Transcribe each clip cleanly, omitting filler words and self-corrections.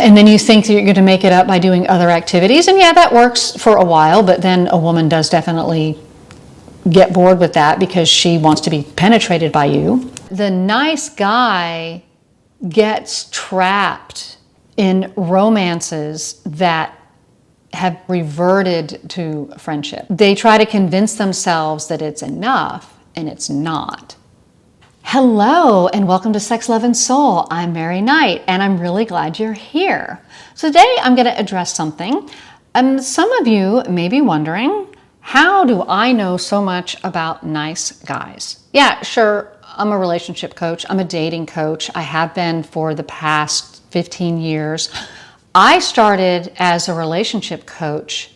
And then you think that you're going to make it up by doing other activities. And yeah, that works for a while, but then a woman does definitely get bored with that because she wants to be penetrated by you. The nice guy gets trapped in romances that have reverted to friendship. They try to convince themselves that it's enough, and it's not. Hello, and welcome to Sex, Love, and Soul. I'm Mary Knight, and I'm really glad you're here. So today I'm going to address something. Some of you may be wondering, how do I know so much about nice guys? Yeah, sure, I'm a relationship coach. I'm a dating coach. I have been for the past 15 years. I started as a relationship coach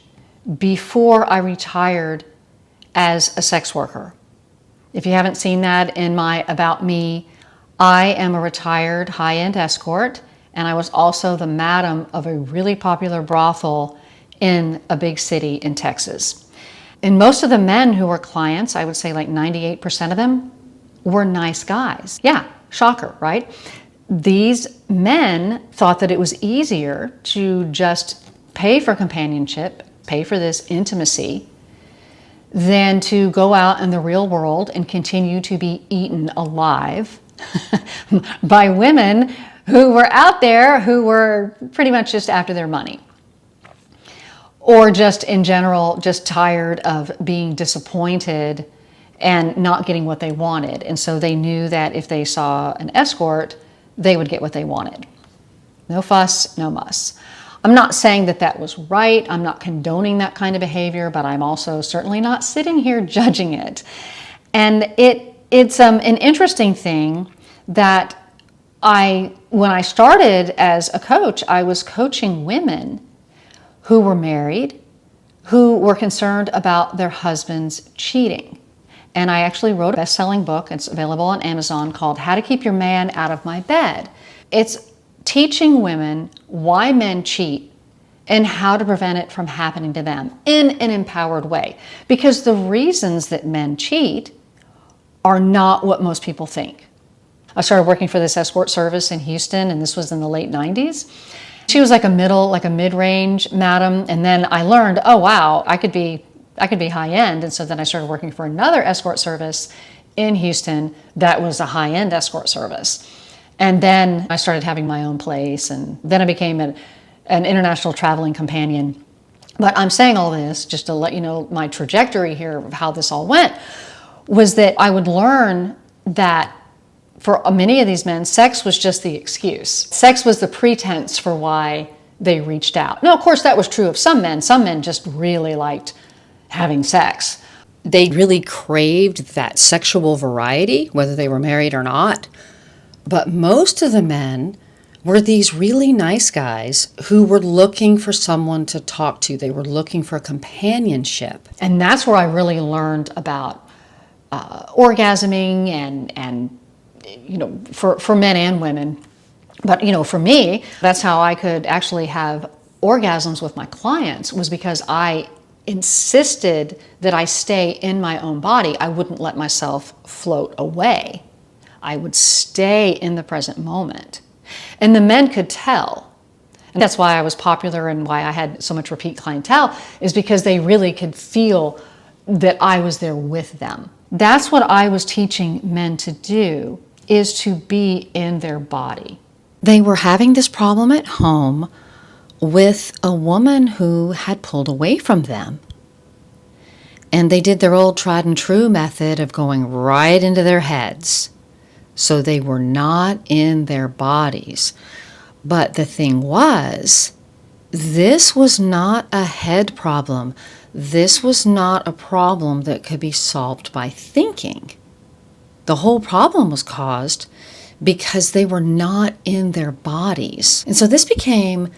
before I retired as a sex worker. If you haven't seen that in my About Me, I am a retired high-end escort, and I was also the madam of a really popular brothel in a big city in Texas. And most of the men who were clients, I would say like 98% of them, were nice guys. Yeah, shocker, right? These men thought that it was easier to just pay for companionship, pay for this intimacy, than to go out in the real world and continue to be eaten alive by women who were out there who were pretty much just after their money. Or just in general, just tired of being disappointed and not getting what they wanted. And so they knew that if they saw an escort, they would get what they wanted. No fuss, no muss. I'm not saying that that was right. I'm not condoning that kind of behavior, but I'm also certainly not sitting here judging it. And it's an interesting thing that when I started as a coach, I was coaching women who were married, who were concerned about their husbands cheating. And I actually wrote a best-selling book, it's available on Amazon, called How to Keep Your Man Out of My Bed. It's teaching women why men cheat and how to prevent it from happening to them in an empowered way. Because the reasons that men cheat are not what most people think. I started working for this escort service in Houston, and this was in the late 90s. She was like a mid-range madam, and then I learned, oh wow, I could be high-end, and so then I started working for another escort service in Houston that was a high-end escort service. And then I started having my own place, and then I became an international traveling companion. But I'm saying all this just to let you know my trajectory here of how this all went, was that I would learn that for many of these men, sex was just the excuse. Sex was the pretense for why they reached out. Now, of course, that was true of some men. Some men just really liked having sex. They really craved that sexual variety, whether they were married or not. But most of the men were these really nice guys who were looking for someone to talk to. They were looking for companionship. And that's where I really learned about orgasming and for men and women. But, for me, that's how I could actually have orgasms with my clients, was because I insisted that I stay in my own body. I wouldn't let myself float away. I would stay in the present moment. And the men could tell. And that's why I was popular and why I had so much repeat clientele, is because they really could feel that I was there with them. That's what I was teaching men to do, is to be in their body. They were having this problem at home with a woman who had pulled away from them. And they did their old tried and true method of going right into their heads. So they were not in their bodies. But the thing was, this was not a head problem. This was not a problem that could be solved by thinking. The whole problem was caused because they were not in their bodies. And so this became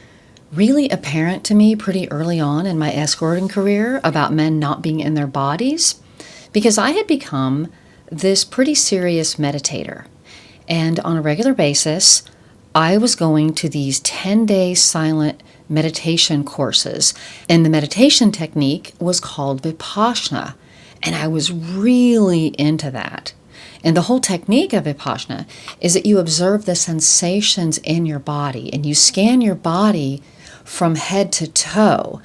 really apparent to me pretty early on in my escorting career about men not being in their bodies, because I had become this pretty serious meditator. And on a regular basis, I was going to these 10-day silent meditation courses. And the meditation technique was called Vipassana. And I was really into that. And the whole technique of Vipassana is that you observe the sensations in your body and you scan your body from head to toe.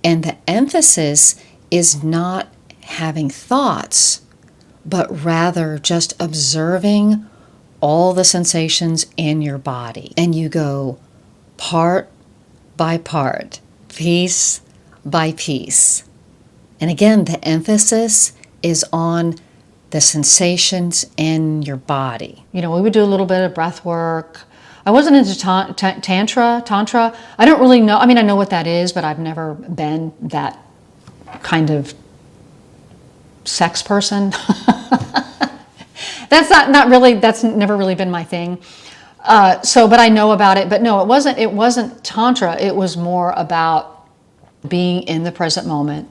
And the emphasis is not having thoughts, but rather just observing all the sensations in your body. And you go part by part, piece by piece. And again, the emphasis is on the sensations in your body. We would do a little bit of breath work. I wasn't into tantra. I don't really know. I know what that is, but I've never been that kind of sex person. That's never really been my thing. But I know about it. But no, it wasn't tantra. It was more about being in the present moment.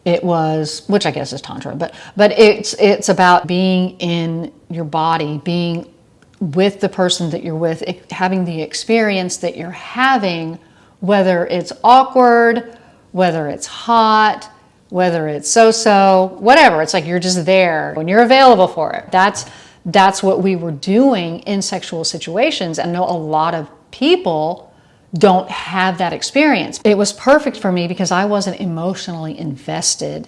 It was, which I guess is tantra, but it's about being in your body, being with the person that you're with, having the experience that you're having, whether it's awkward, whether it's hot, whether it's so-so, whatever. It's like you're just there when you're available for it. That's what we were doing in sexual situations. And I know a lot of people don't have that experience. It was perfect for me because I wasn't emotionally invested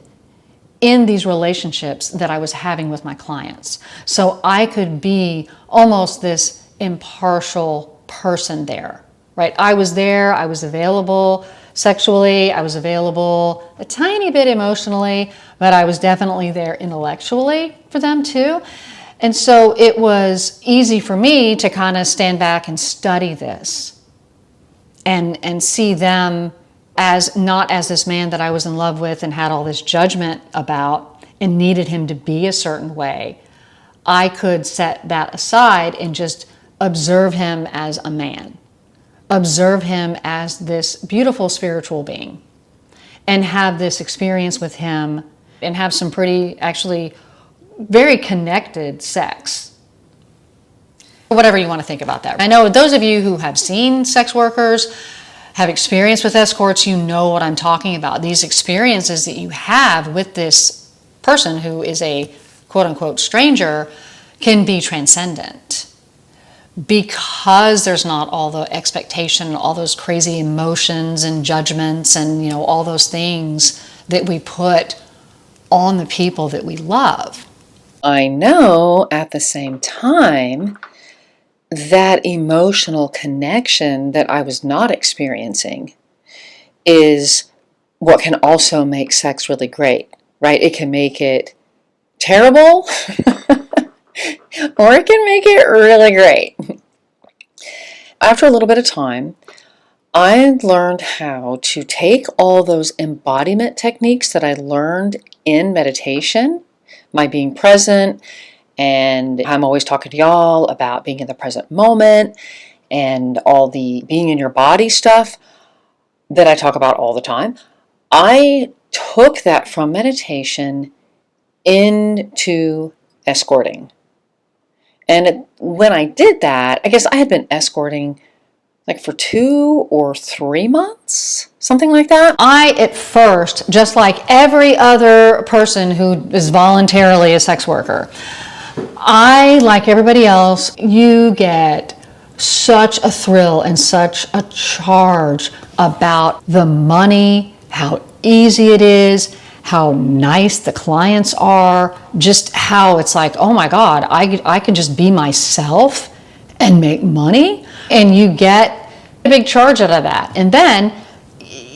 in these relationships that I was having with my clients. So I could be almost this impartial person there, right? I was there, I was available sexually, I was available a tiny bit emotionally, but I was definitely there intellectually for them too. And so it was easy for me to kind of stand back and study this and see them as not as this man that I was in love with and had all this judgment about and needed him to be a certain way. I could set that aside and just observe him as a man, observe him as this beautiful spiritual being, and have this experience with him and have some pretty, actually, very connected sex. Whatever you want to think about that. I know those of you who have seen sex workers, have experience with escorts, you know what I'm talking about. These experiences that you have with this person who is a quote-unquote stranger can be transcendent because there's not all the expectation, all those crazy emotions and judgments and all those things that we put on the people that we love. I know at the same time that emotional connection that I was not experiencing is what can also make sex really great, right? It can make it terrible or it can make it really great. After a little bit of time, I learned how to take all those embodiment techniques that I learned in meditation, my being present, and I'm always talking to y'all about being in the present moment and all the being in your body stuff that I talk about all the time. I took that from meditation into escorting. And when I did that, I guess I had been escorting like for 2 or 3 months, something like that. I, at first, just like every other person who is voluntarily a sex worker, I, like everybody else, you get such a thrill and such a charge about the money, how easy it is, how nice the clients are, just how it's like, oh my God, I can just be myself and make money. And you get a big charge out of that. And then,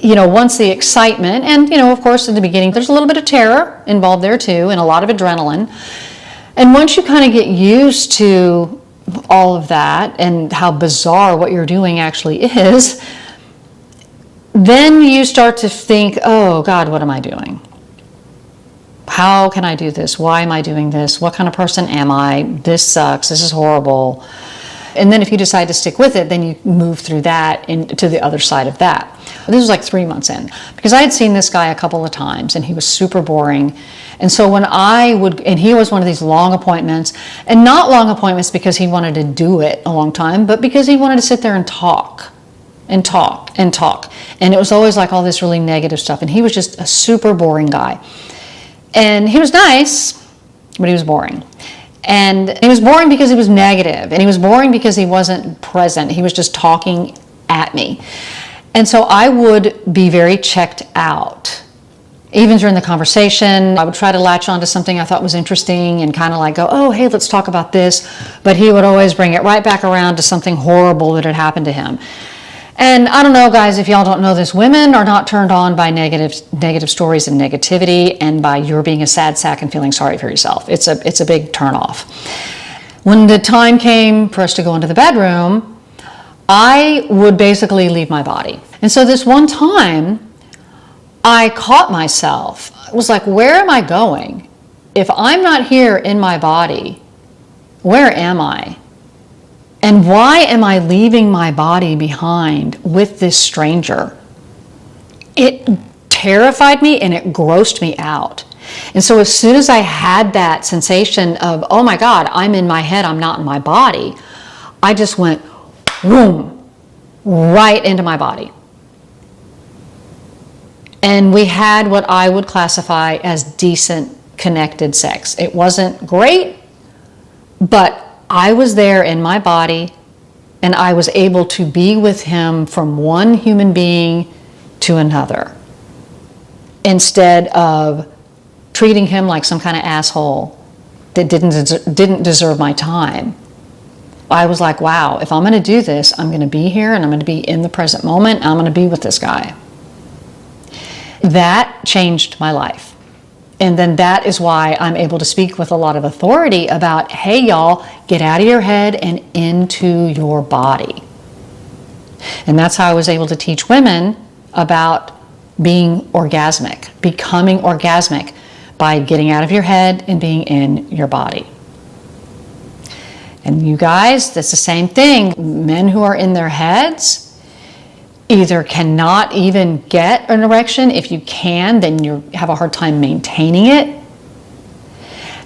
once the excitement, and, of course, in the beginning, there's a little bit of terror involved there too, and a lot of adrenaline. And once you kind of get used to all of that and how bizarre what you're doing actually is, then you start to think, oh God, what am I doing? How can I do this? Why am I doing this? What kind of person am I? This sucks. This is horrible. And then if you decide to stick with it, then you move through that into the other side of that. This was like 3 months in, because I had seen this guy a couple of times and he was super boring. And so when and he was one of these long appointments, and not long appointments because he wanted to do it a long time, but because he wanted to sit there and talk and talk and talk. And it was always like all this really negative stuff. And he was just a super boring guy. And he was nice, but he was boring. And it was boring because he was negative, and he was boring because he wasn't present. He was just talking at me. And so I would be very checked out. Even during the conversation, I would try to latch on to something I thought was interesting and kind of like go, oh, hey, let's talk about this. But he would always bring it right back around to something horrible that had happened to him. And I don't know, guys, if y'all don't know this, women are not turned on by negative stories and negativity, and by you're being a sad sack and feeling sorry for yourself. It's a big turn off. When the time came for us to go into the bedroom, I would basically leave my body. And so this one time, I caught myself. I was like, where am I going? If I'm not here in my body, where am I? And why am I leaving my body behind with this stranger? It terrified me and it grossed me out. And so as soon as I had that sensation of, oh my God, I'm in my head, I'm not in my body, I just went, boom, right into my body. And we had what I would classify as decent, connected sex. It wasn't great, but I was there in my body, and I was able to be with him from one human being to another, instead of treating him like some kind of asshole that didn't deserve my time. I was like, wow, if I'm going to do this, I'm going to be here, and I'm going to be in the present moment, and I'm going to be with this guy. That changed my life. And then that is why I'm able to speak with a lot of authority about, hey, y'all, get out of your head and into your body. And that's how I was able to teach women about being orgasmic, becoming orgasmic, by getting out of your head and being in your body. And you guys, that's the same thing. Men who are in their heads either cannot even get an erection. If you can, then you have a hard time maintaining it.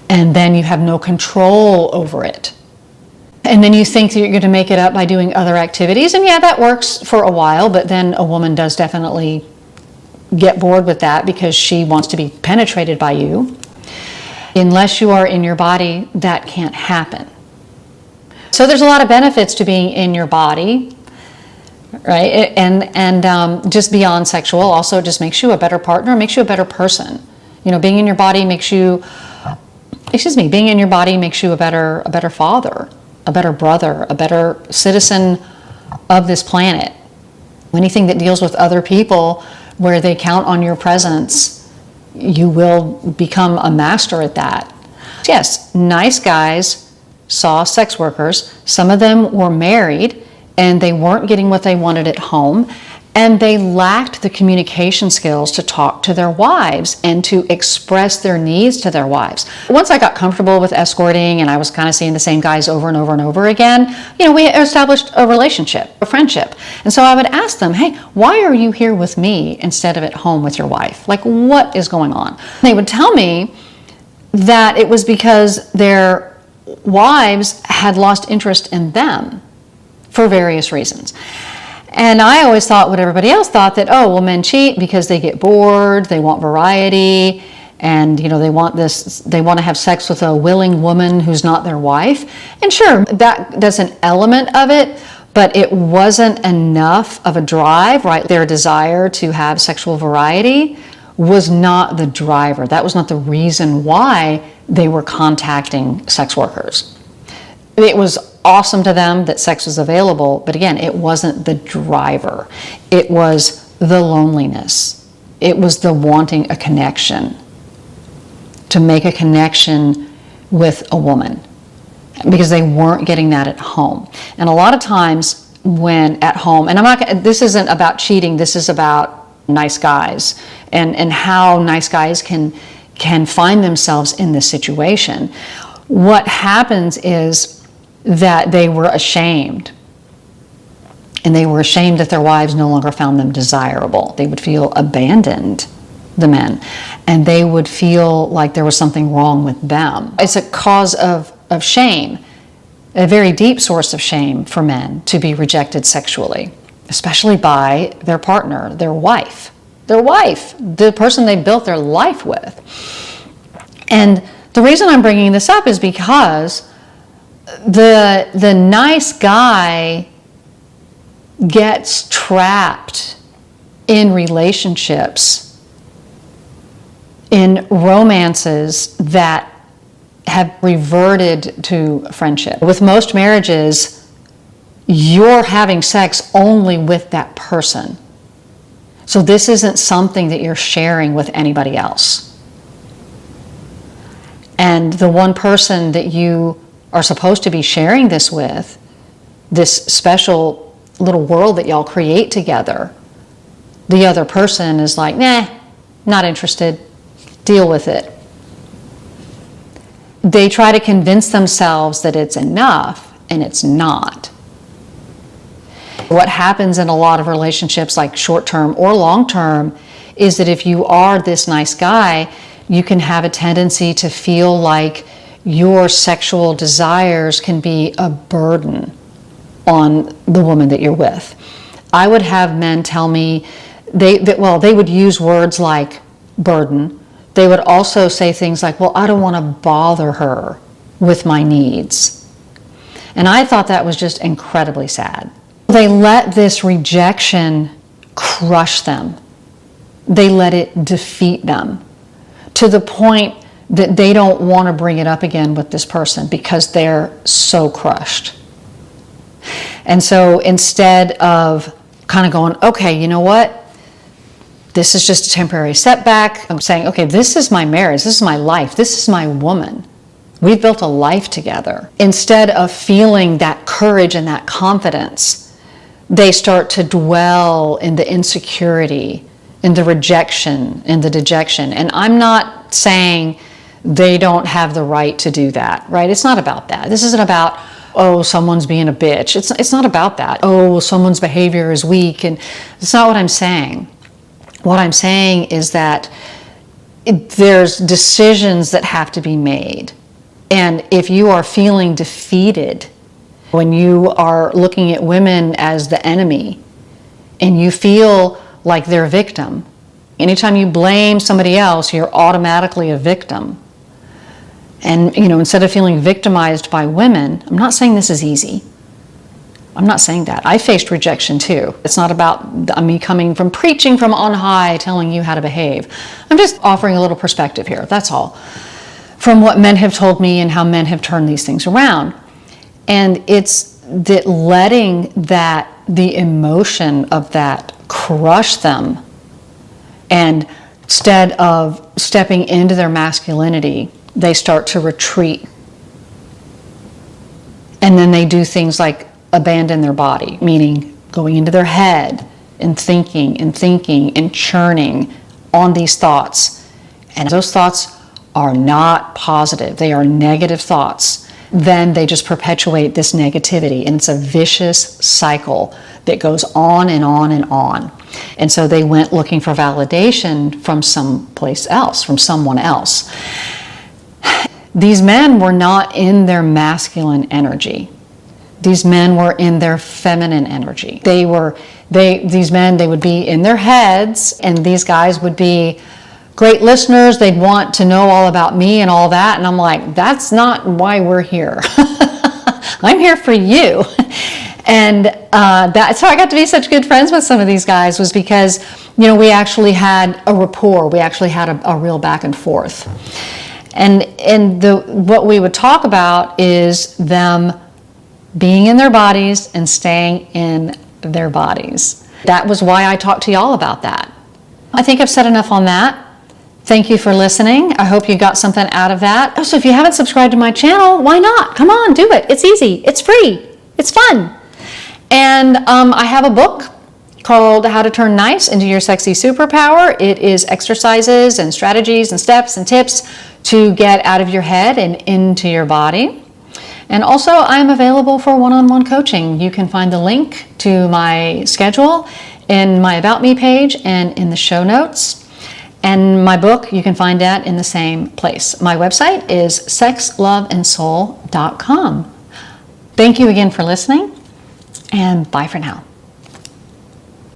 And then you have no control over it. And then you think that you're going to make it up by doing other activities. And yeah, that works for a while, but then a woman does definitely get bored with that because she wants to be penetrated by you. Unless you are in your body, that can't happen. So there's a lot of benefits to being in your body. Right, and just beyond sexual, also just makes you a better partner, makes you a better person. You know, being in your body makes you, being in your body makes you a better father, a better brother, a better citizen of this planet. Anything that deals with other people, where they count on your presence, you will become a master at that. Yes, nice guys saw sex workers. Some of them were married, and they weren't getting what they wanted at home, and they lacked the communication skills to talk to their wives and to express their needs to their wives. Once I got comfortable with escorting and I was kind of seeing the same guys over and over and over again, we established a relationship, a friendship. And so I would ask them, hey, why are you here with me instead of at home with your wife? Like, what is going on? They would tell me that it was because their wives had lost interest in them for various reasons. And I always thought what everybody else thought, that, oh, well, men cheat because they get bored, they want variety, and they want to have sex with a willing woman who's not their wife. And sure, that's an element of it, but it wasn't enough of a drive, right? Their desire to have sexual variety was not the driver. That was not the reason why they were contacting sex workers. It was awesome to them that sex was available, but again, it wasn't the driver. It was the loneliness. It was the wanting a connection, to make a connection with a woman, because they weren't getting that at home. And a lot of times when at home, and this isn't about cheating, this is about nice guys and how nice guys can find themselves in this situation. What happens is that they were ashamed. And they were ashamed that their wives no longer found them desirable. They would feel abandoned, the men. And they would feel like there was something wrong with them. It's a cause of shame, a very deep source of shame for men to be rejected sexually, especially by their partner, their wife, the person they built their life with. And The reason I'm bringing this up is because the nice guy gets trapped in relationships, in romances that have reverted to friendship. With most marriages, you're having sex only with that person. So this isn't something that you're sharing with anybody else. And the one person that you are supposed to be sharing this with, this special little world that y'all create together, the other person is like, nah, not interested, deal with it. They try to convince themselves that it's enough, and it's not. What happens in a lot of relationships, like short-term or long-term, is that if you are this nice guy, you can have a tendency to feel like your sexual desires can be a burden on the woman that you're with. I would have men tell me, they would use words like burden. They would also say things like, well, I don't want to bother her with my needs. And I thought that was just incredibly sad. They let this rejection crush them. They let it defeat them to the point that they don't want to bring it up again with this person because they're so crushed. And so instead of kind of going, okay, you know what? This is just a temporary setback. I'm saying, okay, this is my marriage. This is my life. This is my woman. We've built a life together. Instead of feeling that courage and that confidence, they start to dwell in the insecurity, in the rejection, in the dejection. And I'm not saying they don't have the right to do that, right? It's not about that. This isn't about, oh, someone's being a bitch. It's not about that. Oh, someone's behavior is weak. And it's not what I'm saying. What I'm saying is that there's decisions that have to be made. And if you are feeling defeated, when you are looking at women as the enemy, and you feel like they're a victim, anytime you blame somebody else, you're automatically a victim. And, instead of feeling victimized by women, I'm not saying this is easy. I'm not saying that. I faced rejection too. It's not about me coming from preaching from on high, telling you how to behave. I'm just offering a little perspective here, that's all, from what men have told me and how men have turned these things around. And it's that letting the emotion of that crush them, and instead of stepping into their masculinity, they start to retreat. And then they do things like abandon their body, meaning going into their head and thinking and churning on these thoughts. And those thoughts are not positive. They are negative thoughts. Then they just perpetuate this negativity, and it's a vicious cycle that goes on and on and on. And so they went looking for validation from someplace else, from someone else. These men were not in their masculine energy. These men were in their feminine energy. These men, they would be in their heads, and these guys would be great listeners. They'd want to know all about me and all that. And I'm like, that's not why we're here. I'm here for you. And that's how I got to be such good friends with some of these guys, was because, we actually had a rapport. We actually had a real back and forth. And what we would talk about is them being in their bodies and staying in their bodies. That was why I talked to y'all about that. I think I've said enough on that. Thank you for listening. I hope you got something out of that. Also, if you haven't subscribed to my channel, why not? Come on, do it. It's easy. It's free. It's fun. And I have a book called How to Turn Nice into Your Sexy Superpower. It is exercises and strategies and steps and tips to get out of your head and into your body. And also, I am available for one-on-one coaching. You can find the link to my schedule in my About Me page and in the show notes. And my book, you can find that in the same place. My website is sexloveandsoul.com. Thank you again for listening, and bye for now.